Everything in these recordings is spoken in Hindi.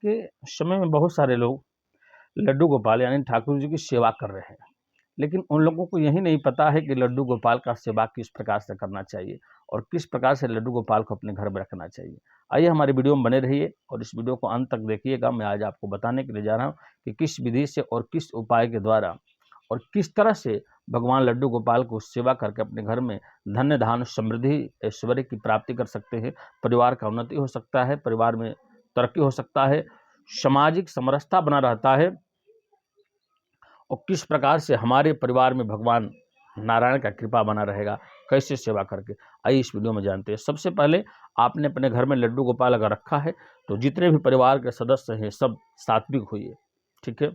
के समय में बहुत सारे लोग लड्डू गोपाल यानी ठाकुर जी की सेवा कर रहे हैं, लेकिन उन लोगों को यही नहीं पता है कि लड्डू गोपाल का सेवा किस प्रकार से करना चाहिए और किस प्रकार से लड्डू गोपाल को अपने घर में रखना चाहिए। आइए हमारी वीडियो में बने रहिए और इस वीडियो को अंत तक देखिएगा। मैं आज आपको बताने के लिए जा रहा हूँ कि किस विधि से और किस उपाय के द्वारा और किस तरह से भगवान लड्डू गोपाल को सेवा करके अपने घर में धन्य धान्य समृद्धि ऐश्वर्य की प्राप्ति कर सकते हैं। परिवार का उन्नति हो सकता है, परिवार में तरक्की हो सकता है, सामाजिक समरसता बना रहता है और किस प्रकार से हमारे परिवार में भगवान नारायण का कृपा बना रहेगा कैसे सेवा करके। आइए इस वीडियो में जानते हैं। सबसे पहले आपने अपने घर में लड्डू गोपाल अगर रखा है तो जितने भी परिवार के सदस्य हैं सब सात्विक होइए, ठीक है।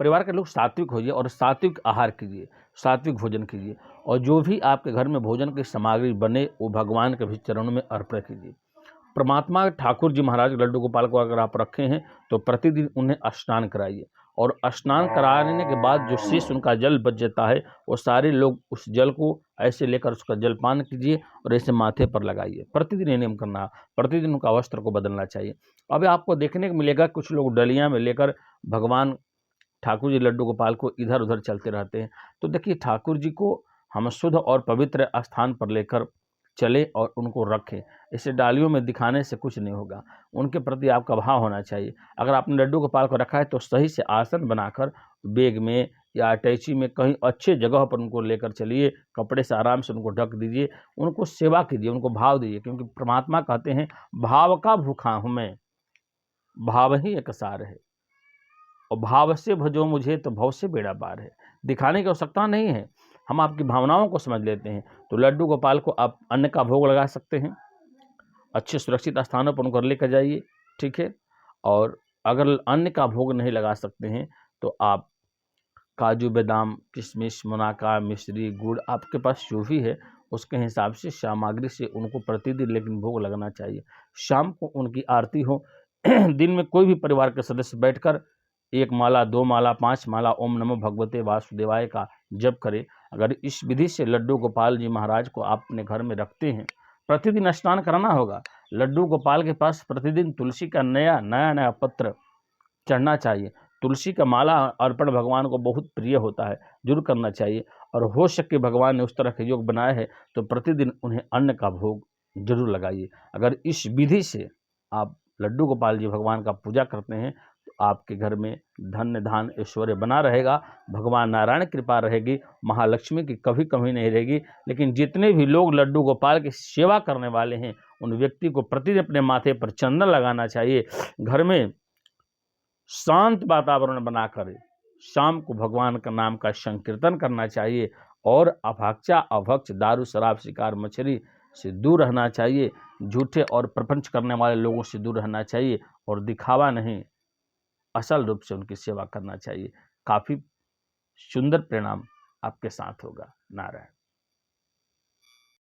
परिवार के लोग सात्विक होइए और सात्विक आहार कीजिए, सात्विक भोजन कीजिए और जो भी आपके घर में भोजन की सामग्री बने वो भगवान के भी चरणों में अर्पण कीजिए। परमात्मा ठाकुर जी महाराज लड्डू गोपाल को अगर आप रखे हैं तो प्रतिदिन उन्हें स्नान कराइए और स्नान कराने के बाद जो शेष उनका जल बच जाता है वो सारे लोग उस जल को ऐसे लेकर उसका जलपान कीजिए और ऐसे माथे पर लगाइए। प्रतिदिन ये नियम करना, प्रतिदिन उनका वस्त्र को बदलना चाहिए। अभी आपको देखने को मिलेगा कुछ लोग डलियां में लेकर भगवान ठाकुर जी लड्डू गोपाल को इधर उधर चलते रहते हैं। तो देखिए ठाकुर जी को हम शुद्ध और पवित्र स्थान पर लेकर चले और उनको रखें। इसे डालियों में दिखाने से कुछ नहीं होगा, उनके प्रति आपका भाव होना चाहिए। अगर आपने लड्डू गोपाल को रखा है तो सही से आसन बनाकर बैग में या अटैची में कहीं अच्छे जगह पर उनको लेकर चलिए, कपड़े से आराम से उनको ढक दीजिए, उनको सेवा कीजिए, उनको भाव दीजिए, क्योंकि परमात्मा कहते हैं भाव का भूखा हूँ मैं, भाव ही एक सार है और भाव से भजो मुझे तो भव से बेड़ा पार है। दिखाने की आवश्यकता नहीं है, हम आपकी भावनाओं को समझ लेते हैं। तो लड्डू गोपाल को आप अन्न का भोग लगा सकते हैं, अच्छे सुरक्षित स्थानों पर उनको लेकर जाइए, ठीक है। और अगर अन्न का भोग नहीं लगा सकते हैं तो आप काजू बादाम किशमिश मुनाका मिश्री गुड़ आपके पास जो भी है उसके हिसाब से सामग्री से उनको प्रतिदिन लेकिन भोग लगना चाहिए। शाम को उनकी आरती हो दिन में कोई भी परिवार के सदस्य बैठकर 1 माला 2 माला 5 माला ओम नमो भगवते वासुदेवाय का जप करे। अगर इस विधि से लड्डू गोपाल जी महाराज को आप अपने घर में रखते हैं, प्रतिदिन स्नान कराना होगा। लड्डू गोपाल के पास प्रतिदिन तुलसी का नया पत्र चढ़ना चाहिए। तुलसी का माला अर्पण भगवान को बहुत प्रिय होता है, जरूर करना चाहिए। और हो सके भगवान ने उस तरह के योग बनाए हैं तो प्रतिदिन उन्हें अन्न का भोग जरूर लगाइए। अगर इस विधि से आप लड्डू गोपाल जी भगवान का पूजा करते हैं तो आपके घर में धन्य धान ऐश्वर्य बना रहेगा, भगवान नारायण कृपा रहेगी, महालक्ष्मी की कभी कमी नहीं रहेगी। लेकिन जितने भी लोग लड्डू गोपाल की सेवा करने वाले हैं उन व्यक्ति को प्रतिदिन अपने माथे पर चंदन लगाना चाहिए। घर में शांत वातावरण बनाकर शाम को भगवान का नाम का संकीर्तन करना चाहिए और अभक्षा अभक्ष दारू शराब शिकार मछली से दूर रहना चाहिए। झूठे और प्रपंच करने वाले लोगों से दूर रहना चाहिए और दिखावा नहीं, असल रूप से उनकी सेवा करना चाहिए। काफ़ी सुंदर परिणाम आपके साथ होगा। नारायण।